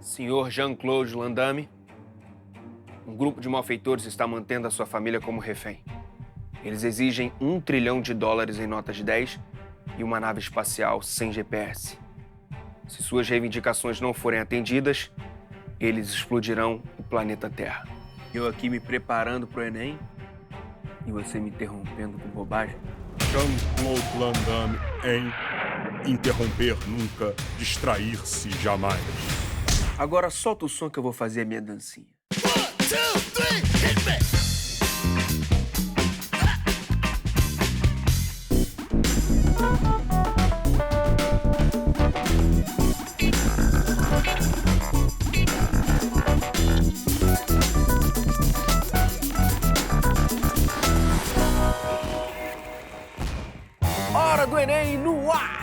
Senhor Jean-Claude Landame, um grupo de malfeitores está mantendo a sua família como refém. Eles exigem $1 trilhão em notas de 10 e uma nave espacial sem GPS. Se suas reivindicações não forem atendidas, eles explodirão o planeta Terra. Eu aqui me preparando pro Enem e você me interrompendo com bobagem. Jean-Claude Landame em interromper nunca, distrair-se jamais. Agora solta o som que eu vou fazer a minha dancinha. 1, 2, 3, hit me! Hora do Enem no ar!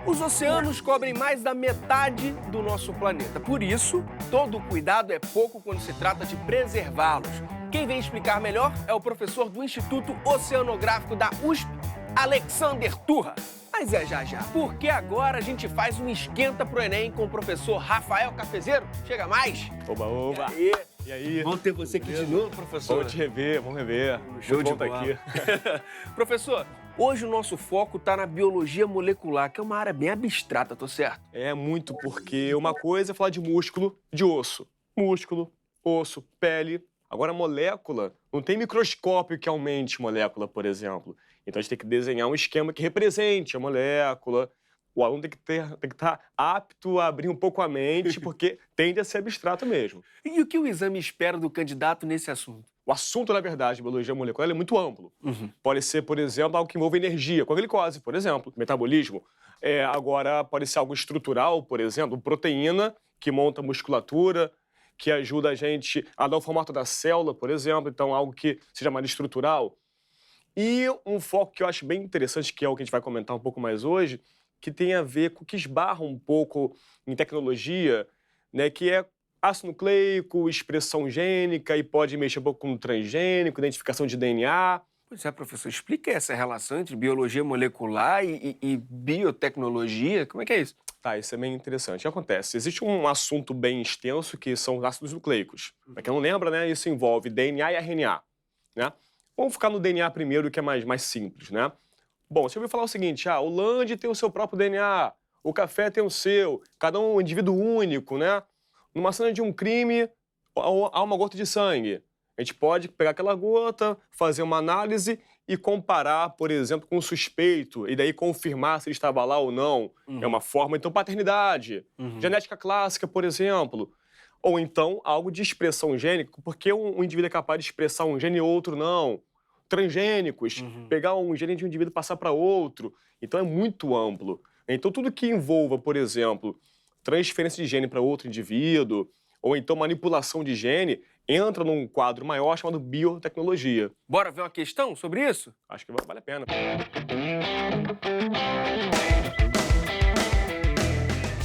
Os oceanos cobrem mais da metade do nosso planeta. Por isso, todo cuidado é pouco quando se trata de preservá-los. Quem vem explicar melhor é o professor do Instituto Oceanográfico da USP, Alexander Turra. Mas é já, porque agora a gente faz um esquenta pro Enem com o professor Rafael Cafezeiro. Chega mais! Oba, oba. E aí? E aí? Bom ter você aqui de novo, professor. Vamos te rever, vamos rever. Show de Muito bom bola. tá aqui. Professor, hoje o nosso foco está na biologia molecular, que é uma área bem abstrata, tô certo? É muito, porque uma coisa é falar de músculo, de osso. Músculo, osso, pele. Agora, molécula, não tem microscópio que aumente molécula, por exemplo. Então, a gente tem que desenhar um esquema que represente a molécula. O aluno tem que estar apto a abrir um pouco a mente, porque tende a ser abstrato mesmo. E o que o exame espera do candidato nesse assunto? O assunto, na verdade, de biologia molecular, ele é muito amplo. Pode ser, por exemplo, algo que envolve energia, com a glicose, por exemplo, metabolismo. Agora, pode ser algo estrutural, por exemplo, proteína, que monta musculatura, que ajuda a gente a dar o formato da célula, por exemplo, então algo que seja mais estrutural. E um foco que eu acho bem interessante, que é o que a gente vai comentar um pouco mais hoje, que tem a ver com o que esbarra um pouco em tecnologia, né, que é ácido nucleico, expressão gênica e pode mexer um pouco com o transgênico, identificação de DNA. Pois é, professor, explica essa relação entre biologia molecular e biotecnologia. Como é que é isso? Tá, isso é bem interessante. O que acontece? Existe um assunto bem extenso que são os ácidos nucleicos. Para quem não lembra, né, isso envolve DNA e RNA, né? Vamos ficar no DNA primeiro, que é mais simples, né? Bom, você ouviu falar o seguinte, o Land tem o seu próprio DNA, o café tem o seu, cada um indivíduo único, né? Numa cena de um crime, há uma gota de sangue. A gente pode pegar aquela gota, fazer uma análise e comparar, por exemplo, com o suspeito, e daí confirmar se ele estava lá ou não. É uma forma, então, paternidade. Genética clássica, por exemplo. Ou então, algo de expressão gênica, porque um indivíduo é capaz de expressar um gene e outro não. Transgênicos, pegar um gene de um indivíduo e passar para outro. Então, é muito amplo. Então, tudo que envolva, por exemplo, transferência de gene para outro indivíduo, ou então manipulação de gene, entra num quadro maior chamado biotecnologia. Bora ver uma questão sobre isso? Acho que vale a pena.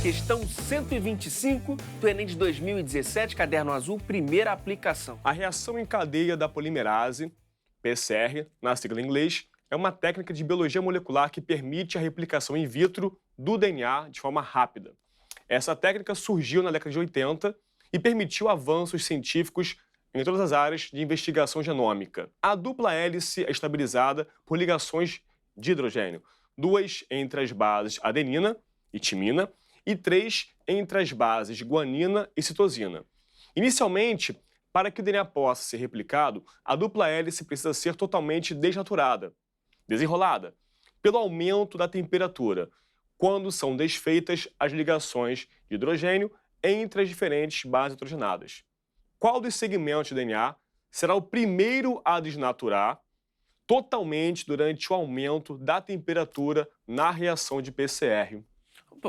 Questão 125 do Enem de 2017, caderno azul, primeira aplicação. A reação em cadeia da polimerase, PCR, na sigla em inglês, é uma técnica de biologia molecular que permite a replicação in vitro do DNA de forma rápida. Essa técnica surgiu na década de 80 e permitiu avanços científicos em todas as áreas de investigação genômica. A dupla hélice é estabilizada por ligações de hidrogênio, 2 entre as bases adenina e timina e 3 entre as bases guanina e citosina. Inicialmente, para que o DNA possa ser replicado, a dupla hélice precisa ser totalmente desnaturada, desenrolada, pelo aumento da temperatura, quando são desfeitas as ligações de hidrogênio entre as diferentes bases hidrogenadas. Qual dos segmentos de DNA será o primeiro a desnaturar totalmente durante o aumento da temperatura na reação de PCR?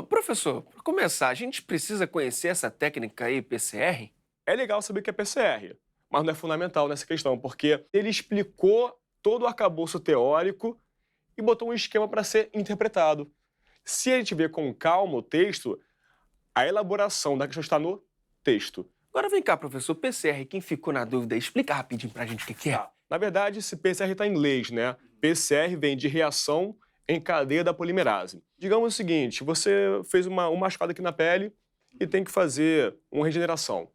Professor, para começar, a gente precisa conhecer essa técnica aí, PCR? É legal saber o que é PCR, mas não é fundamental nessa questão, porque ele explicou todo o arcabouço teórico e botou um esquema para ser interpretado. Se a gente vê com calma o texto, a elaboração da questão está no texto. Agora vem cá, professor, PCR, quem ficou na dúvida, explica rapidinho pra gente o que é. Na verdade, esse PCR está em inglês, né? PCR vem de reação em cadeia da polimerase. Digamos o seguinte, você fez uma machucada aqui na pele e tem que fazer uma regeneração.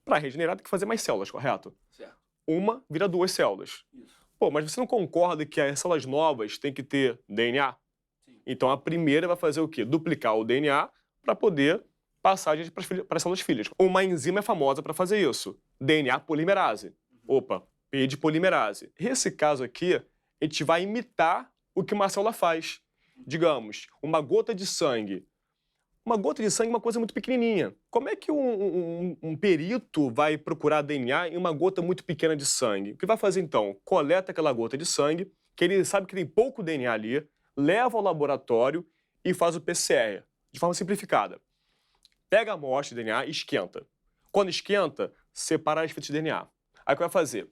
Para regenerar, tem que fazer mais células, correto? Certo. Uma vira 2 células. Isso. Pô, mas você não concorda que as células novas têm que ter DNA? Sim. Então a primeira vai fazer o quê? Duplicar o DNA para poder passar para as células filhas. Uma enzima é famosa para fazer isso. DNA polimerase. Opa, P de polimerase. Nesse caso aqui, a gente vai imitar o que uma célula faz. Digamos, uma gota de sangue. Uma gota de sangue é uma coisa muito pequenininha. Como é que um perito vai procurar DNA em uma gota muito pequena de sangue? O que vai fazer então? Coleta aquela gota de sangue, que ele sabe que tem pouco DNA ali, leva ao laboratório e faz o PCR, de forma simplificada. Pega a amostra de DNA e esquenta. Quando esquenta, separa as fitas de DNA. Aí o que vai fazer?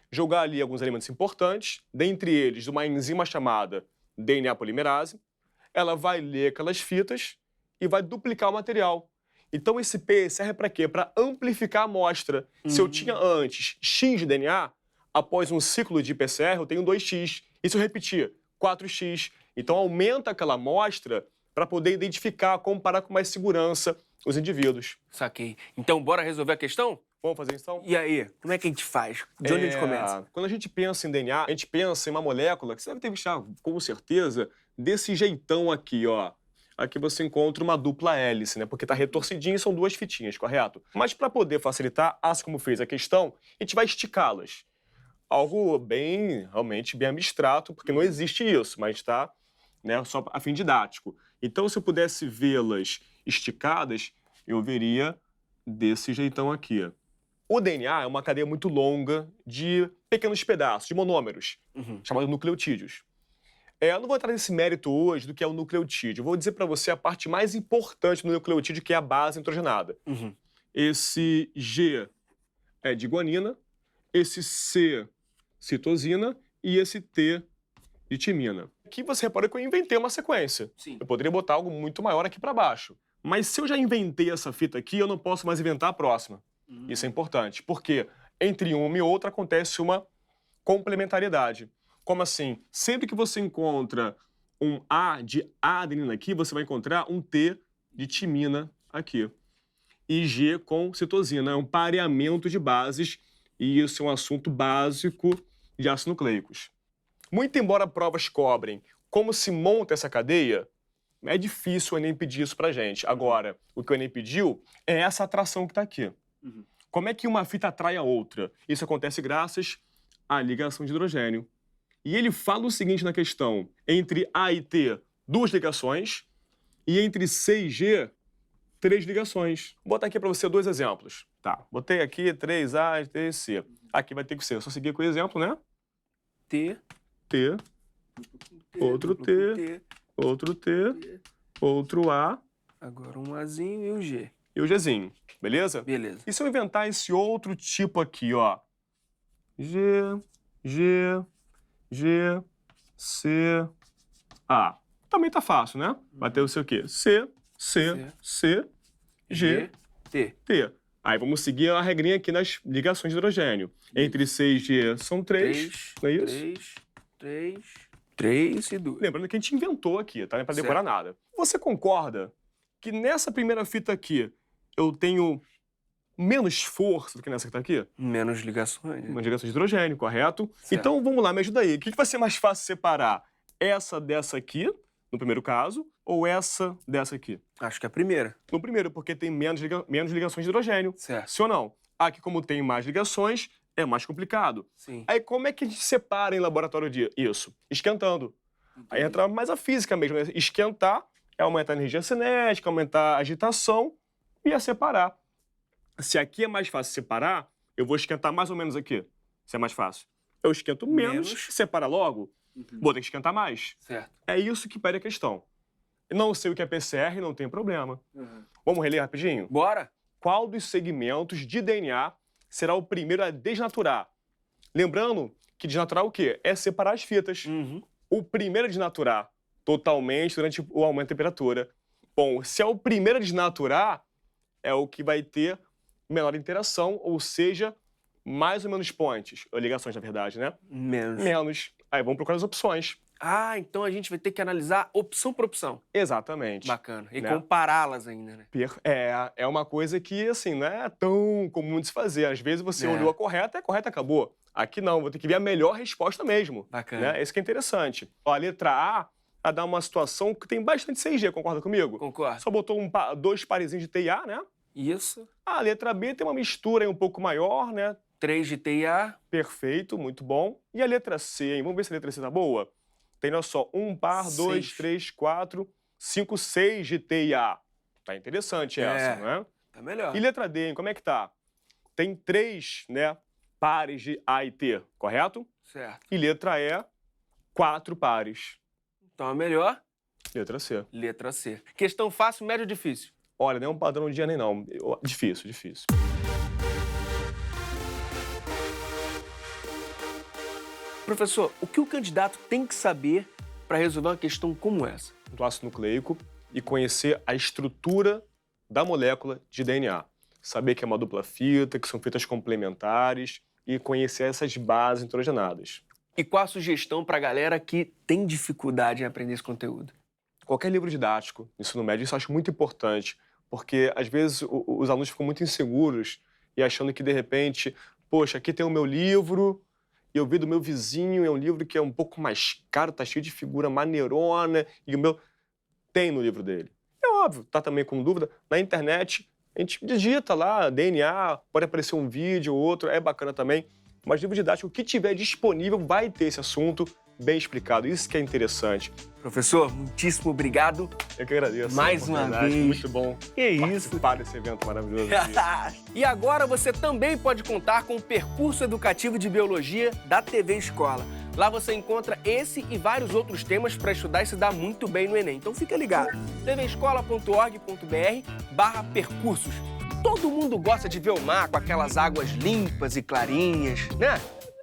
Jogar ali alguns elementos importantes, dentre eles uma enzima chamada DNA polimerase. Ela vai ler aquelas fitas e vai duplicar o material. Então esse PCR é para quê? Para amplificar a amostra. Se eu tinha antes X de DNA, após um ciclo de PCR eu tenho 2X. E se eu repetir? 4X. Então aumenta aquela amostra para poder identificar, comparar com mais segurança os indivíduos. Saquei. Então, bora resolver a questão? Vamos fazer isso então? E aí, como é que a gente faz? De onde a gente começa? Quando a gente pensa em DNA, a gente pensa em uma molécula que você deve ter visto, com certeza, desse jeitão aqui, ó. Aqui você encontra uma dupla hélice, né? Porque tá retorcidinho e são 2 fitinhas, correto? Mas para poder facilitar, assim como fez a questão, a gente vai esticá-las. Algo realmente bem abstrato, porque não existe isso, mas tá, né, só a fim didático. Então, se eu pudesse vê-las esticadas, eu veria desse jeitão aqui. O DNA é uma cadeia muito longa de pequenos pedaços, de monômeros, chamados nucleotídeos. Eu não vou entrar nesse mérito hoje do que é o nucleotídeo. Eu vou dizer para você a parte mais importante do nucleotídeo, que é a base nitrogenada. Esse G é de guanina, esse C, citosina, e esse T, de timina. Aqui você repara que eu inventei uma sequência. Sim. Eu poderia botar algo muito maior aqui para baixo. Mas se eu já inventei essa fita aqui, eu não posso mais inventar a próxima. Isso é importante, porque entre uma e outra acontece uma complementariedade. Como assim? Sempre que você encontra um A de adenina aqui, você vai encontrar um T de timina aqui. E G com citosina. É um pareamento de bases, e isso é um assunto básico de ácidos nucleicos. Muito embora provas cobrem como se monta essa cadeia, é difícil o Enem pedir isso pra gente. Agora, o que o Enem pediu é essa atração que está aqui. Como é que uma fita atrai a outra? Isso acontece graças à ligação de hidrogênio. E ele fala o seguinte na questão: entre A e T, 2 ligações, e entre C e G, 3 ligações. Vou botar aqui para você 2 exemplos. Tá, botei aqui 3A e 3C. Aqui vai ter que ser, eu só seguir com o exemplo, né? T, T, outro T, outro T, outro A. Agora um Azinho e um G. E o Gzinho, beleza? Beleza. E se eu inventar esse outro tipo aqui, ó? G, G, G, C, A. Também tá fácil, né? Vai ter o seu quê? C, C, C, G, T. T. Aí vamos seguir a regrinha aqui nas ligações de hidrogênio. Entre C e G são 3, não é isso? 3 e 2. Lembrando que a gente inventou aqui, tá? Não é pra decorar nada. Você concorda que nessa primeira fita aqui eu tenho menos força do que nessa que tá aqui? Menos ligações. Uma ligação de hidrogênio, correto? Certo. Então vamos lá, me ajuda aí. O que vai ser mais fácil separar? Essa dessa aqui, no primeiro caso, ou essa dessa aqui? Acho que é a primeira. No primeiro, porque tem menos ligações de hidrogênio. Certo. Sim ou não? Aqui, como tem mais ligações, é mais complicado. Sim. Aí como é que a gente separa em laboratório isso? Esquentando. Aí entra mais a física mesmo, né? Esquentar é aumentar a energia cinética, aumentar a agitação e a separar. Se aqui é mais fácil separar, eu vou esquentar mais ou menos aqui. Se é mais fácil. Eu esquento menos. Separa logo, vou ter que esquentar mais. Certo. É isso que pede a questão. Não sei o que é PCR, não tem problema. Vamos reler rapidinho? Bora? Qual dos segmentos de DNA será o primeiro a desnaturar? Lembrando que desnaturar o quê? É separar as fitas. O primeiro a desnaturar totalmente durante o aumento da temperatura. Bom, se é o primeiro a desnaturar, é o que vai ter menor interação, ou seja, mais ou menos pontes, ou ligações, na verdade, né? Menos. Menos. Aí vamos procurar as opções. Ah, então a gente vai ter que analisar opção por opção. Exatamente. Bacana. E Né? compará-las ainda, né? É uma coisa que, assim, não é tão comum de se fazer. Às vezes você É. olhou a correta acabou. Aqui não, vou ter que ver a melhor resposta mesmo. Bacana. Né? Esse que é interessante. Ó, a letra A dá uma situação que tem bastante 6G, concorda comigo? Concordo. Só botou dois parezinhos de TIA, né? Isso. A letra B tem uma mistura aí um pouco maior, né? 3 de TIA. Perfeito, muito bom. E a letra C, hein? Vamos ver se a letra C tá boa? Tem, olha só, 1 par, 2, 6. 3, 4, 5, 6 de TIA. Tá interessante essa, não é? Tá melhor. E letra D, hein? Como é que tá? Tem 3, né, pares de A e T, correto? Certo. E letra E, 4 pares. Então a melhor, Letra C. letra C. Questão fácil, médio ou difícil? Olha, não é um padrão de nem não. Difícil, difícil. Professor, o que o candidato tem que saber para resolver uma questão como essa? Do ácido nucleico e conhecer a estrutura da molécula de DNA. Saber que é uma dupla fita, que são fitas complementares e conhecer essas bases nitrogenadas. E qual a sugestão para a galera que tem dificuldade em aprender esse conteúdo? Qualquer livro didático, ensino médio, isso eu acho muito importante, porque às vezes os alunos ficam muito inseguros e achando que, de repente, poxa, aqui tem o meu livro, e eu vi do meu vizinho, é um livro que é um pouco mais caro, tá cheio de figura maneirona, e o meu tem no livro dele. É óbvio, tá também com dúvida, na internet, a gente digita lá, DNA, pode aparecer um vídeo ou outro, é bacana também, mas livro didático, o que tiver disponível vai ter esse assunto bem explicado, isso que é interessante. Professor, muitíssimo obrigado. Eu que agradeço. Mais a uma oportunidade, vez. muito bom Que isso? participar desse evento maravilhoso. E agora você também pode contar com o percurso educativo de biologia da TV Escola. Lá você encontra esse e vários outros temas para estudar e se dar muito bem no Enem. Então fica ligado. tvescola.org.br/percursos. Todo mundo gosta de ver o mar com aquelas águas limpas e clarinhas, né?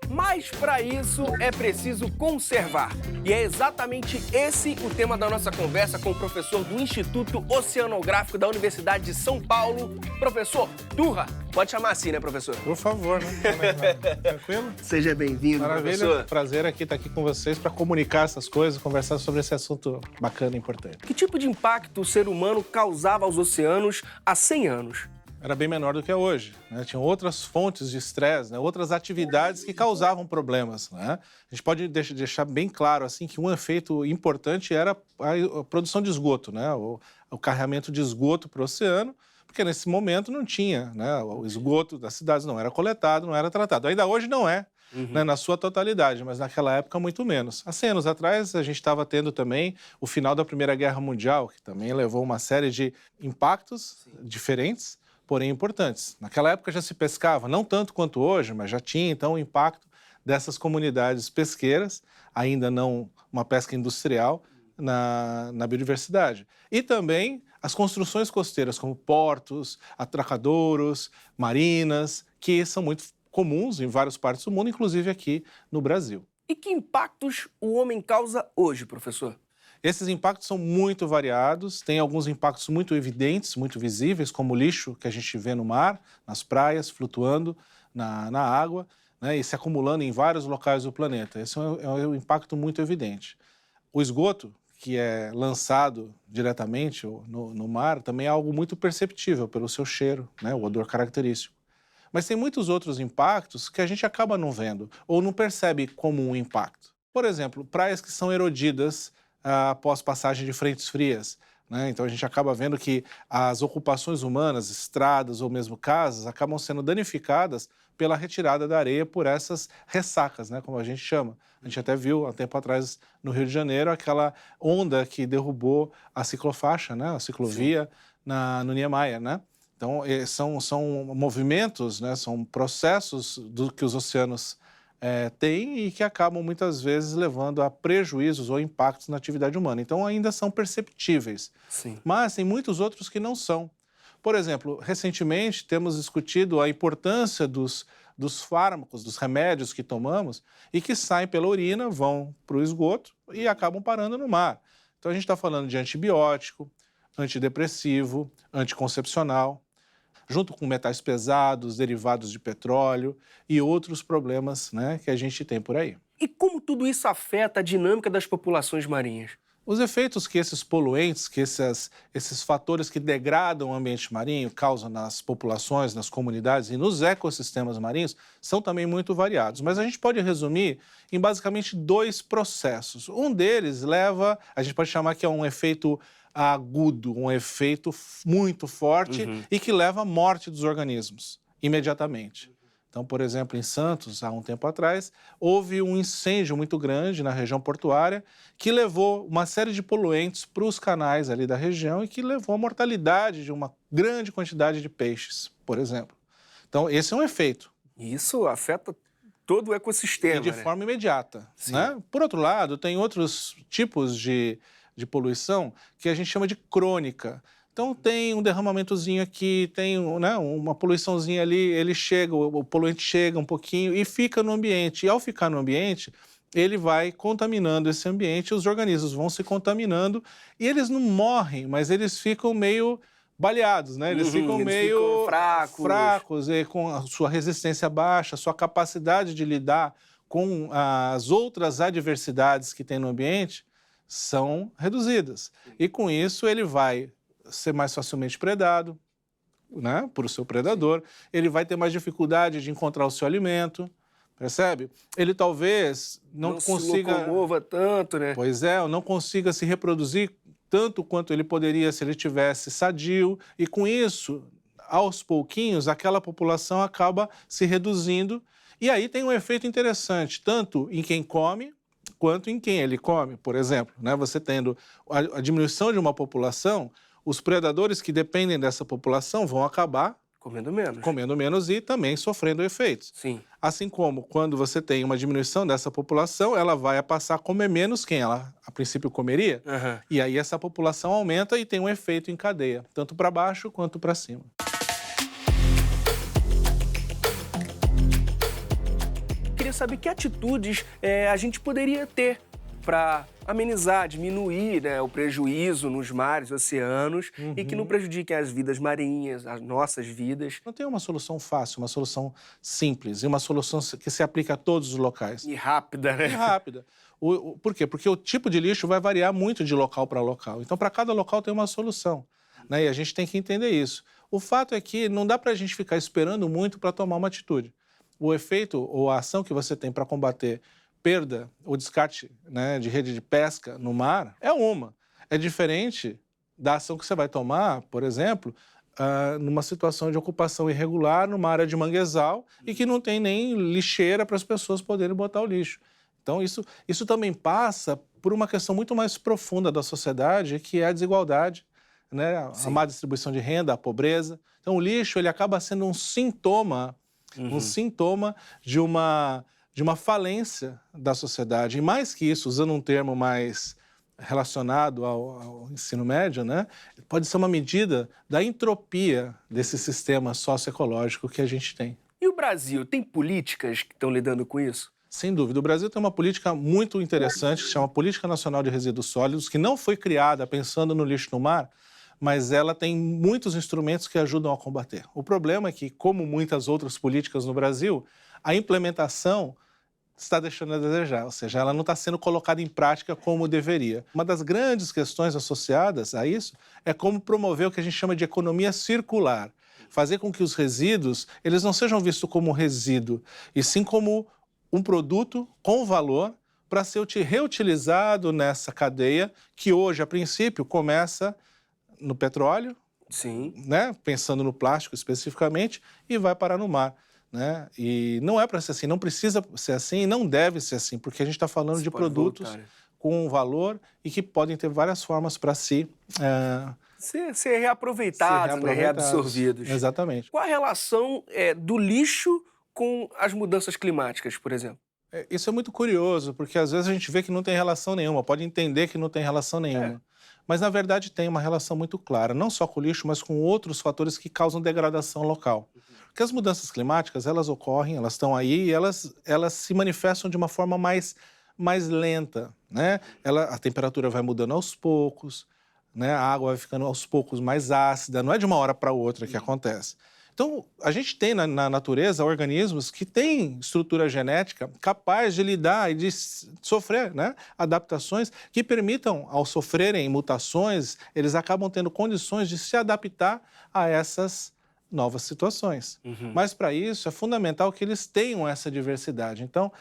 Mas para isso é preciso conservar. E é exatamente esse o tema da nossa conversa com o professor do Instituto Oceanográfico da Universidade de São Paulo, professor Durra. Pode chamar assim, né, professor? Por favor, né? Tranquilo? Seja bem-vindo, Maravilha. professor. Prazer estar aqui com vocês para comunicar essas coisas, conversar sobre esse assunto bacana e importante. Que tipo de impacto o ser humano causava aos oceanos há 100 anos? Era bem menor do que é hoje, né? Tinham outras fontes de estresse, né? Outras atividades que causavam problemas, né? A gente pode deixar bem claro assim que um efeito importante era a produção de esgoto, né? O carregamento de esgoto para o oceano, porque nesse momento não tinha, né? O esgoto das cidades não era coletado, não era tratado. Ainda hoje não é, né? Na sua totalidade, mas naquela época muito menos. Há 100 anos atrás a gente estava tendo também o final da Primeira Guerra Mundial, que também levou uma série de impactos diferentes, porém importantes. Naquela época já se pescava, não tanto quanto hoje, mas já tinha então o impacto dessas comunidades pesqueiras, ainda não uma pesca industrial, na biodiversidade. E também as construções costeiras, como portos, atracadouros, marinas, que são muito comuns em várias partes do mundo, inclusive aqui no Brasil. E que impactos o homem causa hoje, professor? Esses impactos são muito variados, tem alguns impactos muito evidentes, muito visíveis, como o lixo que a gente vê no mar, nas praias, flutuando na água, né, e se acumulando em vários locais do planeta. Esse é um impacto muito evidente. O esgoto, que é lançado diretamente no mar, também é algo muito perceptível pelo seu cheiro, né, o odor característico. Mas tem muitos outros impactos que a gente acaba não vendo ou não percebe como um impacto. Por exemplo, praias que são erodidas após passagem de frentes frias, né? Então a gente acaba vendo que as ocupações humanas, estradas ou mesmo casas, acabam sendo danificadas pela retirada da areia por essas ressacas, né? Como a gente chama. A gente até viu há tempo atrás no Rio de Janeiro aquela onda que derrubou a ciclofaixa, né? A ciclovia no Niemeyer, né? Então são movimentos, né? São processos que os oceanos têm e que acabam muitas vezes levando a prejuízos ou impactos na atividade humana. Então ainda são perceptíveis. Sim. Mas tem muitos outros que não são. Por exemplo, recentemente temos discutido a importância dos fármacos, dos remédios que tomamos e que saem pela urina, vão para o esgoto e acabam parando no mar. Então a gente está falando de antibiótico, antidepressivo, anticoncepcional, junto com metais pesados, derivados de petróleo e outros problemas, né, que a gente tem por aí. E como tudo isso afeta a dinâmica das populações marinhas? Os efeitos que esses poluentes, que esses fatores que degradam o ambiente marinho causam nas populações, nas comunidades e nos ecossistemas marinhos são também muito variados. Mas a gente pode resumir em basicamente 2 processos. Um deles a gente pode chamar que é um efeito agudo, um efeito muito forte e que leva à morte dos organismos imediatamente. Então, por exemplo, em Santos, há um tempo atrás, houve um incêndio muito grande na região portuária que levou uma série de poluentes para os canais ali da região e que levou à mortalidade de uma grande quantidade de peixes, por exemplo. Então, esse é um efeito. Isso afeta todo o ecossistema, E de né? forma imediata, né? Por outro lado, tem outros tipos de poluição que a gente chama de crônica. Então, tem um derramamentozinho aqui, tem uma poluiçãozinha ali, o poluente chega um pouquinho e fica no ambiente. E ao ficar no ambiente, ele vai contaminando esse ambiente, os organismos vão se contaminando e eles não morrem, mas eles ficam meio baleados, né? Eles ficam meio fracos e com a sua resistência baixa, a sua capacidade de lidar com as outras adversidades que tem no ambiente são reduzidas. E com isso ele vai ser mais facilmente predado, né, por o seu predador, ele vai ter mais dificuldade de encontrar o seu alimento, percebe? Ele talvez não consiga... se locomova tanto, né? Pois é, não consiga se reproduzir tanto quanto ele poderia se ele tivesse sadio, e com isso, aos pouquinhos, aquela população acaba se reduzindo, e aí tem um efeito interessante, tanto em quem come, quanto em quem ele come. Por exemplo, né, você tendo a diminuição de uma população, os predadores que dependem dessa população vão acabar comendo menos e também sofrendo efeitos. Sim. Assim como quando você tem uma diminuição dessa população, ela vai passar a comer menos quem ela a princípio comeria, e aí essa população aumenta e tem um efeito em cadeia, tanto para baixo quanto para cima. Queria saber que atitudes a gente poderia ter para amenizar, diminuir, né, o prejuízo nos mares, oceanos, e que não prejudiquem as vidas marinhas, as nossas vidas. Não tem uma solução fácil, uma solução simples, e uma solução que se aplica a todos os locais. E rápida, né? E rápida. Por quê? Porque o tipo de lixo vai variar muito de local para local. Então, para cada local tem uma solução, né? E a gente tem que entender isso. O fato é que não dá para a gente ficar esperando muito para tomar uma atitude. O efeito ou a ação que você tem para combater perda ou descarte, né, de rede de pesca no mar é uma. É diferente da ação que você vai tomar, por exemplo, numa situação de ocupação irregular numa área de manguezal e que não tem nem lixeira para as pessoas poderem botar o lixo. Então, isso também passa por uma questão muito mais profunda da sociedade, que é a desigualdade, né, a má distribuição de renda, a pobreza. Então, o lixo ele acaba sendo um sintoma de uma falência da sociedade. E mais que isso, usando um termo mais relacionado ao ensino médio, né, pode ser uma medida da entropia desse sistema socioecológico que a gente tem. E o Brasil tem políticas que estão lidando com isso? Sem dúvida. O Brasil tem uma política muito interessante, que se chama Política Nacional de Resíduos Sólidos, que não foi criada pensando no lixo no mar, mas ela tem muitos instrumentos que ajudam a combater. O problema é que, como muitas outras políticas no Brasil, a implementação está deixando a desejar, ou seja, ela não está sendo colocada em prática como deveria. Uma das grandes questões associadas a isso é como promover o que a gente chama de economia circular, fazer com que os resíduos eles não sejam vistos como resíduo, e sim como um produto com valor para ser reutilizado nessa cadeia que hoje, a princípio, começa no petróleo, né, pensando no plástico especificamente, e vai parar no mar. Né? E não é para ser assim, não precisa ser assim e não deve ser assim, porque a gente está falando de produtos com valor e que podem ter várias formas para ser reaproveitados, né? Reabsorvidos. Exatamente. Qual a relação do lixo com as mudanças climáticas, por exemplo? Isso é muito curioso, porque às vezes a gente vê que não tem relação nenhuma, pode entender que não tem relação nenhuma. Mas, na verdade, tem uma relação muito clara, não só com o lixo, mas com outros fatores que causam degradação local. Porque as mudanças climáticas, elas ocorrem, elas estão aí e elas se manifestam de uma forma mais lenta, né? A temperatura vai mudando aos poucos, né? A água vai ficando aos poucos mais ácida, não é de uma hora para outra que acontece. Então, a gente tem na natureza organismos que têm estrutura genética capaz de lidar e de sofrer, né, adaptações que permitam, ao sofrerem mutações, eles acabam tendo condições de se adaptar a essas novas situações. Mas, para isso, é fundamental que eles tenham essa diversidade. Então,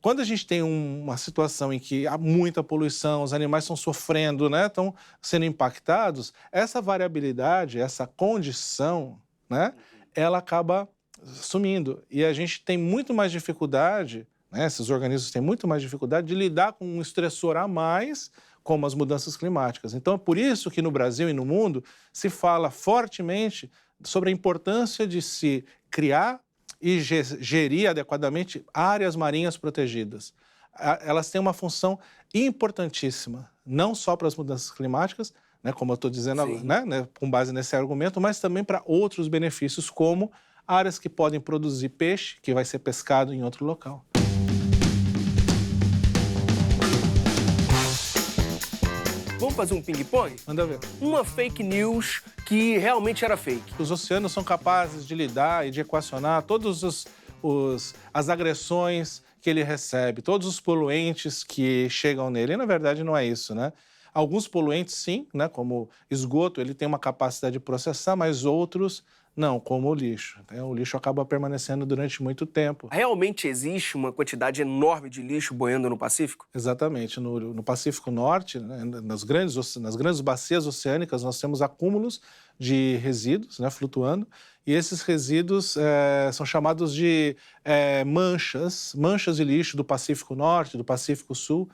quando a gente tem uma situação em que há muita poluição, os animais estão sofrendo, né, estão sendo impactados, essa variabilidade, essa condição, né, ela acaba sumindo. E a gente tem muito mais dificuldade, né, esses organismos têm muito mais dificuldade de lidar com um estressor a mais, como as mudanças climáticas. Então, é por isso que no Brasil e no mundo se fala fortemente sobre a importância de se criar e gerir adequadamente áreas marinhas protegidas. Elas têm uma função importantíssima, não só para as mudanças climáticas, né, como eu estou dizendo, né, com base nesse argumento, mas também para outros benefícios, como áreas que podem produzir peixe, que vai ser pescado em outro local. Vamos fazer um ping-pong? Manda ver. Uma fake news que realmente era fake. Os oceanos são capazes de lidar e de equacionar todas as agressões que ele recebe, todos os poluentes que chegam nele. E, na verdade, não é isso, né? Alguns poluentes, sim, né, como esgoto, ele tem uma capacidade de processar, mas outros não, como o lixo. O lixo acaba permanecendo durante muito tempo. Realmente existe uma quantidade enorme de lixo boiando no Pacífico? Exatamente. No Pacífico Norte, né, nas grandes bacias oceânicas, nós temos acúmulos de resíduos, né, flutuando, e esses resíduos são chamados de manchas de lixo do Pacífico Norte, do Pacífico Sul,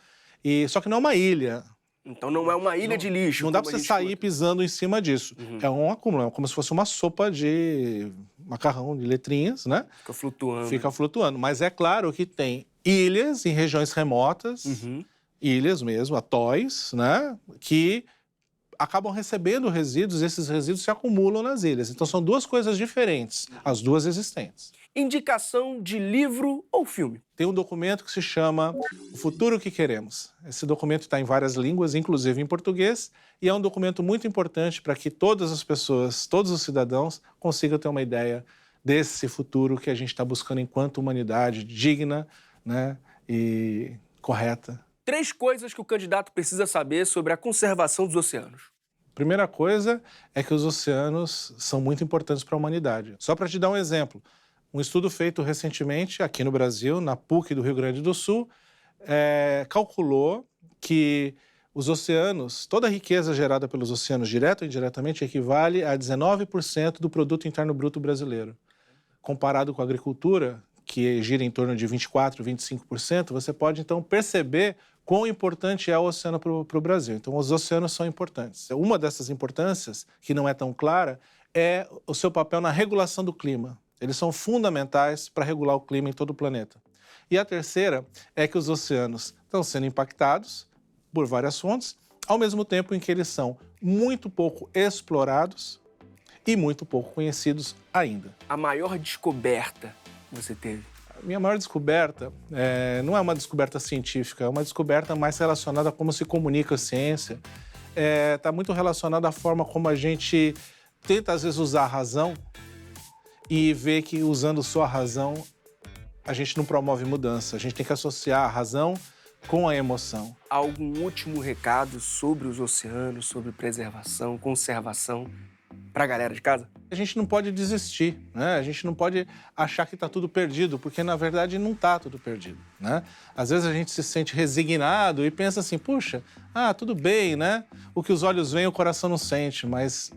só que não é uma ilha. Então não é uma ilha de lixo. Não dá para você sair pisando em cima disso. É um acúmulo, é como se fosse uma sopa de macarrão, de letrinhas, né? Fica flutuando. Fica flutuando. Mas é claro que tem ilhas em regiões remotas, ilhas mesmo, atóis, né? Que acabam recebendo resíduos, esses resíduos se acumulam nas ilhas. Então são duas coisas diferentes, as duas existentes. Indicação de livro ou filme? Tem um documento que se chama O Futuro que Queremos. Esse documento está em várias línguas, inclusive em português, e é um documento muito importante para que todas as pessoas, todos os cidadãos, consigam ter uma ideia desse futuro que a gente está buscando enquanto humanidade digna, né, e correta. 3 coisas que o candidato precisa saber sobre a conservação dos oceanos. Primeira coisa é que os oceanos são muito importantes para a humanidade. Só para te dar um exemplo, um estudo feito recentemente aqui no Brasil, na PUC do Rio Grande do Sul, calculou que os oceanos, toda a riqueza gerada pelos oceanos, direto ou indiretamente, equivale a 19% do produto interno bruto brasileiro. Comparado com a agricultura, que gira em torno de 24%, 25%, você pode, então, perceber quão importante é o oceano para o Brasil. Então, os oceanos são importantes. Uma dessas importâncias, que não é tão clara, é o seu papel na regulação do clima. Eles são fundamentais para regular o clima em todo o planeta. E a terceira é que os oceanos estão sendo impactados por várias fontes, ao mesmo tempo em que eles são muito pouco explorados e muito pouco conhecidos ainda. A maior descoberta que você teve? A minha maior descoberta não é uma descoberta científica, é uma descoberta mais relacionada a como se comunica a ciência. Está muito relacionada à forma como a gente tenta, às vezes, usar a razão e ver que, usando só a razão, a gente não promove mudança. A gente tem que associar a razão com a emoção. Algum último recado sobre os oceanos, sobre preservação, conservação, para a galera de casa? A gente não pode desistir, né? A gente não pode achar que está tudo perdido, porque, na verdade, não está tudo perdido, né? Às vezes a gente se sente resignado e pensa assim, puxa, tudo bem, né? O que os olhos veem, o coração não sente, mas...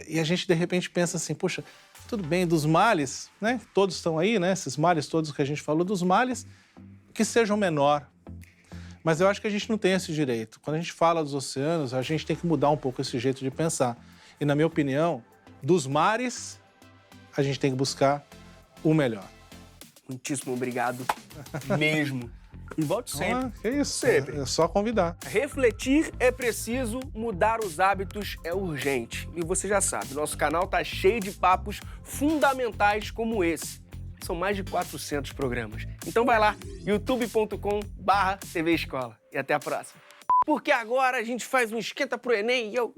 e a gente, de repente, pensa assim, puxa, tudo bem, dos males, né? Todos estão aí, né? Esses males todos que a gente falou, dos males que sejam menor. Mas eu acho que a gente não tem esse direito. Quando a gente fala dos oceanos, a gente tem que mudar um pouco esse jeito de pensar. E, na minha opinião, dos mares, a gente tem que buscar o melhor. Muitíssimo obrigado mesmo. E volte sempre. Que isso, sempre. É só convidar. Refletir é preciso, mudar os hábitos é urgente. E você já sabe, nosso canal tá cheio de papos fundamentais como esse. São mais de 400 programas. Então vai lá, youtube.com/TV Escola. E até a próxima. Porque agora a gente faz um esquenta pro Enem. Yo.